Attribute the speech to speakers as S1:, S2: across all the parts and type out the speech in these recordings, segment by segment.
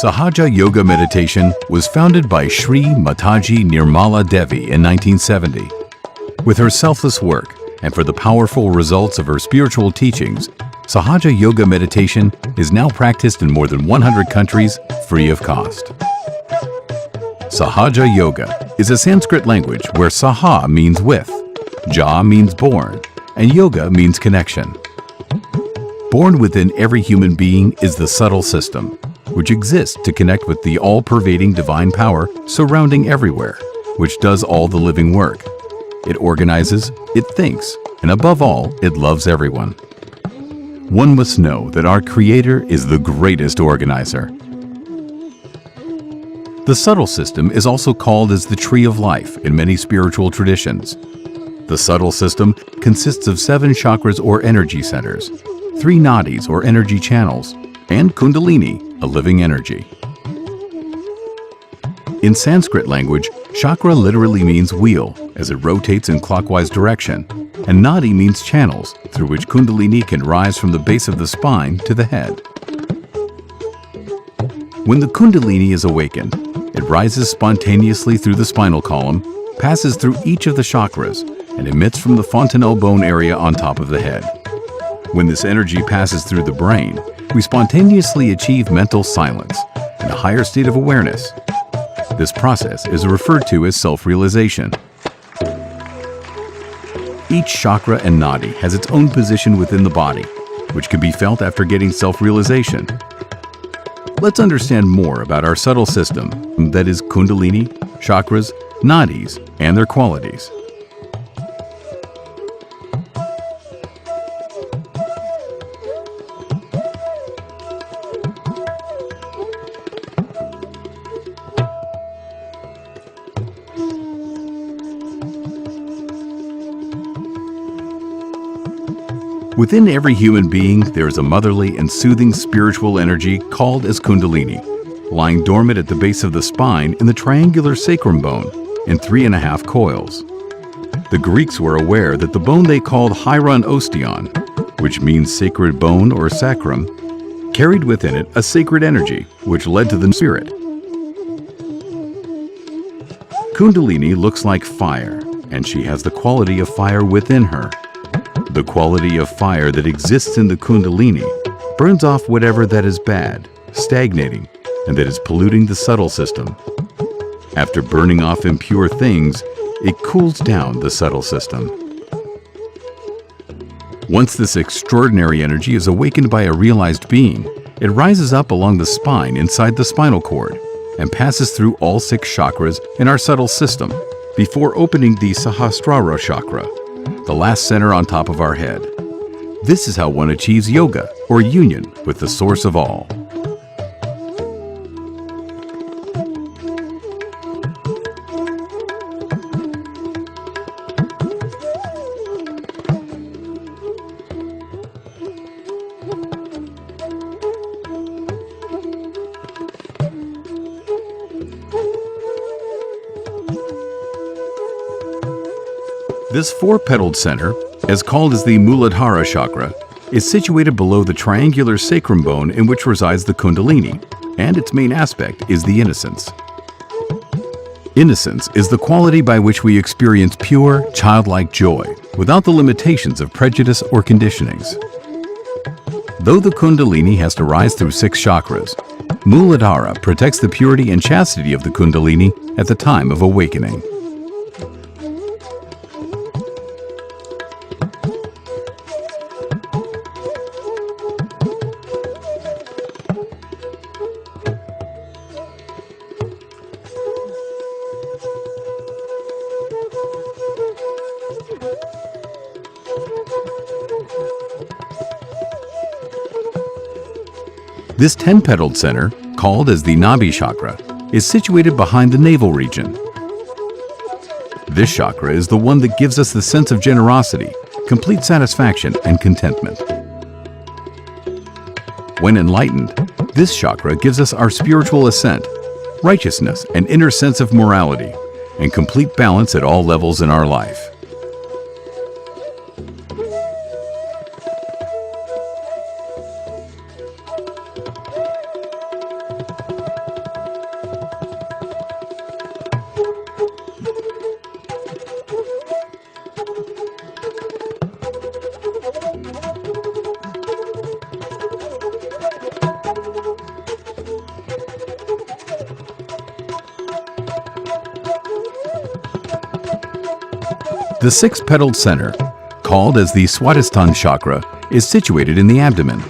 S1: Sahaja Yoga Meditation was founded by Sri Mataji Nirmala Devi in 1970. With her selfless work and for the powerful results of her spiritual teachings, Sahaja Yoga Meditation is now practiced in more than 100 countries free of cost. Sahaja Yoga is a Sanskrit language where Saha means with, Ja means born, and Yoga means connection. Born within every human being is the subtle system, which exists to connect with the all-pervading divine power surrounding everywhere, which does all the living work. It organizes, it thinks, and above all, it loves everyone. One must know that our Creator is the greatest organizer. The subtle system is also called as the tree of life in many spiritual traditions. The subtle system consists of 7 chakras or energy centers, 3 nadis or energy channels, and Kundalini, a living energy. In Sanskrit language, chakra literally means wheel, as it rotates in clockwise direction, and nadi means channels, through which Kundalini can rise from the base of the spine to the head. When the Kundalini is awakened, it rises spontaneously through the spinal column, passes through each of the chakras, and emits from the fontanelle bone area on top of the head. When this energy passes through the brain, we spontaneously achieve mental silence and a higher state of awareness. This process is referred to as self-realization. Each chakra and nadi has its own position within the body, which can be felt after getting self-realization. Let's understand more about our subtle system, that is Kundalini, chakras, nadis, and their qualities. Within every human being, there is a motherly and soothing spiritual energy called as Kundalini, lying dormant at the base of the spine in the triangular sacrum bone in 3.5 coils. The Greeks were aware that the bone they called hieron osteon, which means sacred bone or sacrum, carried within it a sacred energy which led to the spirit. Kundalini looks like fire, and she has the quality of fire within her. The quality of fire that exists in the Kundalini burns off whatever that is bad, stagnating, and that is polluting the subtle system. After burning off impure things, it cools down the subtle system. Once this extraordinary energy is awakened by a realized being, it rises up along the spine inside the spinal cord and passes through all 6 chakras in our subtle system before opening the Sahasrara chakra, the last center on top of our head. This is how one achieves yoga, or union, with the source of all. This 4-petaled center, as called as the Muladhara chakra, is situated below the triangular sacrum bone in which resides the Kundalini, and its main aspect is the innocence. Innocence is the quality by which we experience pure, childlike joy, without the limitations of prejudice or conditionings. Though the Kundalini has to rise through 6 chakras, Muladhara protects the purity and chastity of the Kundalini at the time of awakening. This 10-petaled center, called as the Nabhi chakra, is situated behind the navel region. This chakra is the one that gives us the sense of generosity, complete satisfaction, and contentment. When enlightened, this chakra gives us our spiritual ascent, righteousness, and inner sense of morality, and complete balance at all levels in our life. The six-petaled center, called as the Swadhisthana chakra, is situated in the abdomen.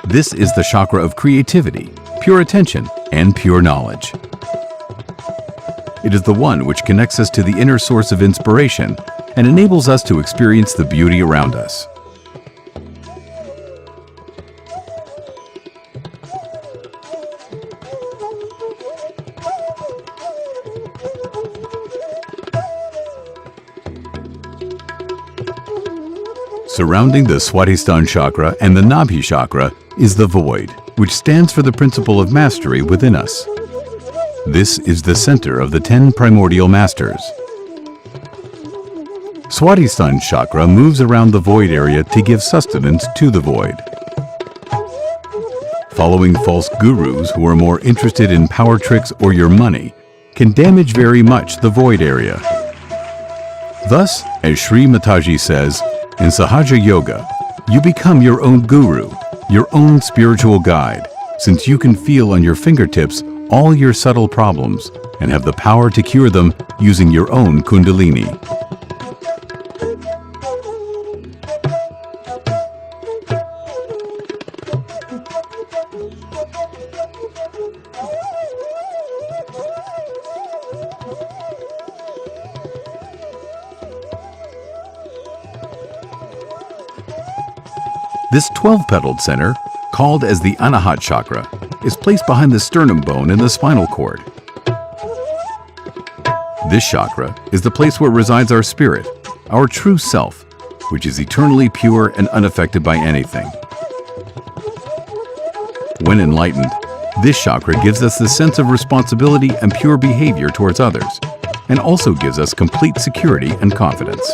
S1: This is the chakra of creativity, pure attention, and pure knowledge. It is the one which connects us to the inner source of inspiration and enables us to experience the beauty around us. Surrounding the Swadhisthana chakra and the Nabhi chakra is the void, which stands for the principle of mastery within us. This is the center of the 10 primordial masters. Swadhisthana chakra moves around the void area to give sustenance to the void. Following false gurus who are more interested in power tricks or your money can damage very much the void area. Thus, as Sri Mataji says, in Sahaja Yoga, you become your own guru, your own spiritual guide, since you can feel on your fingertips all your subtle problems and have the power to cure them using your own Kundalini. This 12-petaled center, called as the Anahat chakra, is placed behind the sternum bone in the spinal cord. This chakra is the place where resides our spirit, our true self, which is eternally pure and unaffected by anything. When enlightened, this chakra gives us the sense of responsibility and pure behavior towards others, and also gives us complete security and confidence.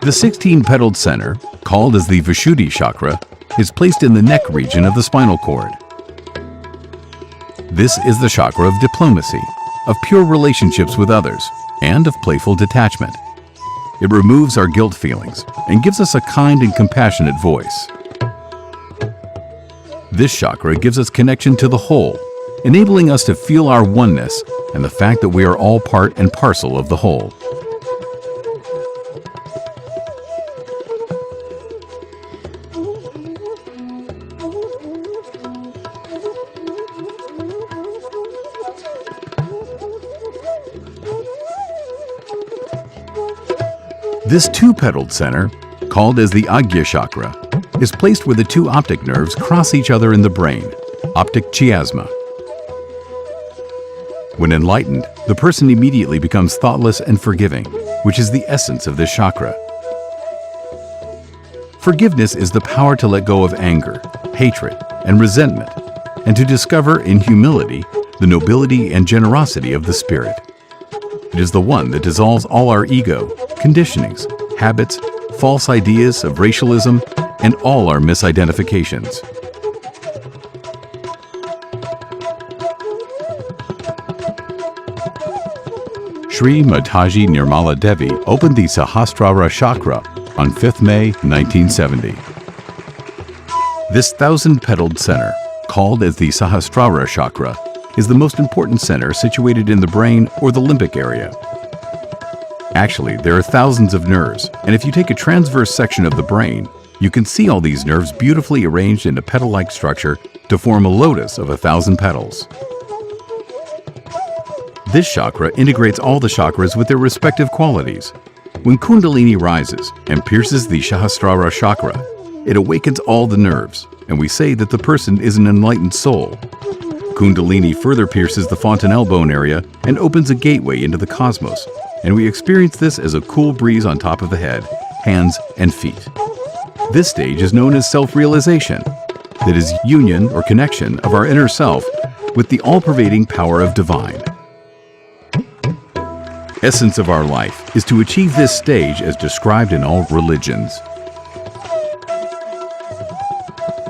S1: The 16-petaled center, called as the Vishuddhi chakra, is placed in the neck region of the spinal cord. This is the chakra of diplomacy, of pure relationships with others, and of playful detachment. It removes our guilt feelings and gives us a kind and compassionate voice. This chakra gives us connection to the whole, enabling us to feel our oneness and the fact that we are all part and parcel of the whole. This two-petaled center, called as the Agya chakra, is placed where the two optic nerves cross each other in the brain, optic chiasma. When enlightened, the person immediately becomes thoughtless and forgiving, which is the essence of this chakra. Forgiveness is the power to let go of anger, hatred, and resentment, and to discover in humility the nobility and generosity of the spirit. It is the one that dissolves all our ego, conditionings, habits, false ideas of racialism, and all our misidentifications. Sri Mataji Nirmala Devi opened the Sahasrara chakra on 5th May 1970. This 1,000-petaled center, called as the Sahasrara chakra, is the most important center situated in the brain or the limbic area. Actually, there are thousands of nerves, and if you take a transverse section of the brain, you can see all these nerves beautifully arranged in a petal-like structure to form a lotus of 1,000 petals. This chakra integrates all the chakras with their respective qualities. When Kundalini rises and pierces the Sahasrara chakra, it awakens all the nerves, and we say that the person is an enlightened soul. Kundalini further pierces the fontanelle bone area and opens a gateway into the cosmos, and we experience this as a cool breeze on top of the head, hands, and feet. This stage is known as self-realization, that is union or connection of our inner self with the all-pervading power of divine. Essence of our life is to achieve this stage as described in all religions.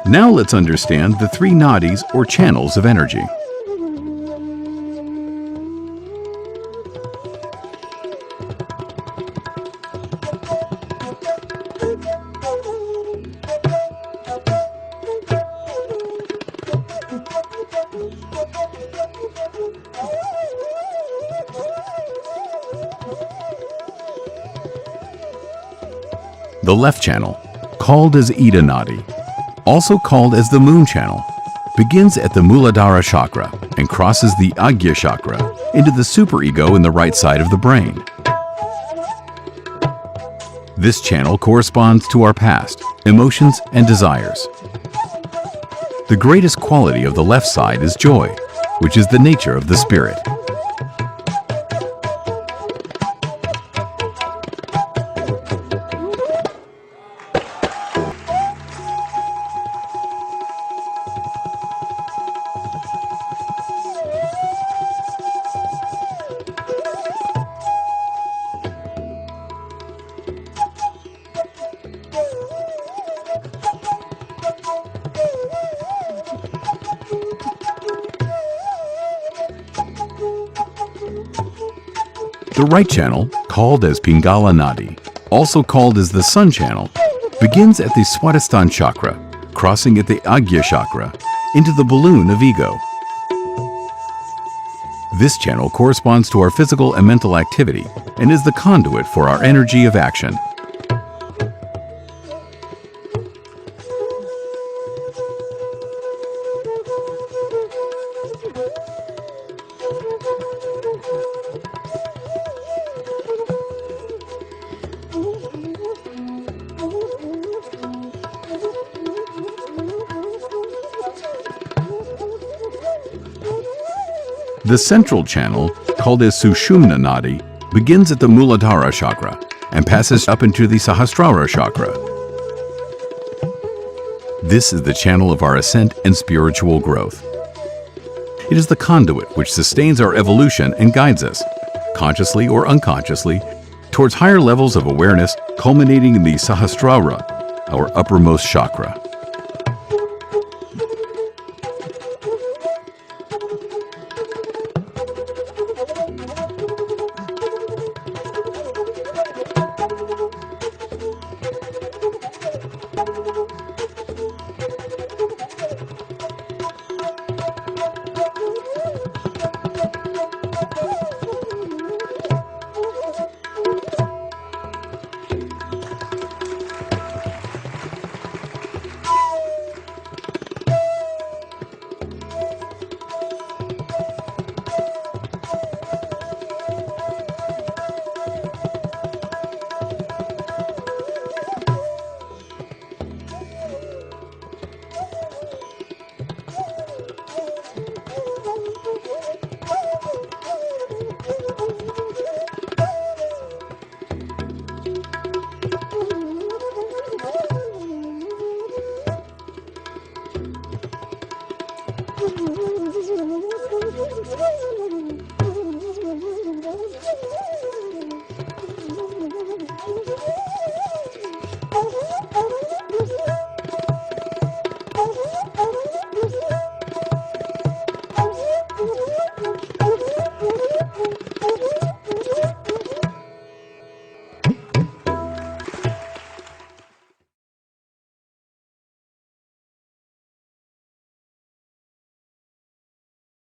S1: Now let's understand the three nadis or channels of energy. The left channel, called as Ida Nadi, also called as the moon channel, begins at the Muladhara chakra and crosses the Agya chakra into the superego in the right side of the brain. This channel corresponds to our past, emotions, and desires. The greatest quality of the left side is joy, which is the nature of the spirit. The right channel, called as Pingala Nadi, also called as the sun channel, begins at the Swadhisthana chakra, crossing at the Agya chakra into the balloon of ego. This channel corresponds to our physical and mental activity and is the conduit for our energy of action. The central channel, called as Sushumna Nadi, begins at the Muladhara chakra and passes up into the Sahasrara chakra. This is the channel of our ascent and spiritual growth. It is the conduit which sustains our evolution and guides us, consciously or unconsciously, towards higher levels of awareness, culminating in the Sahasrara, our uppermost chakra.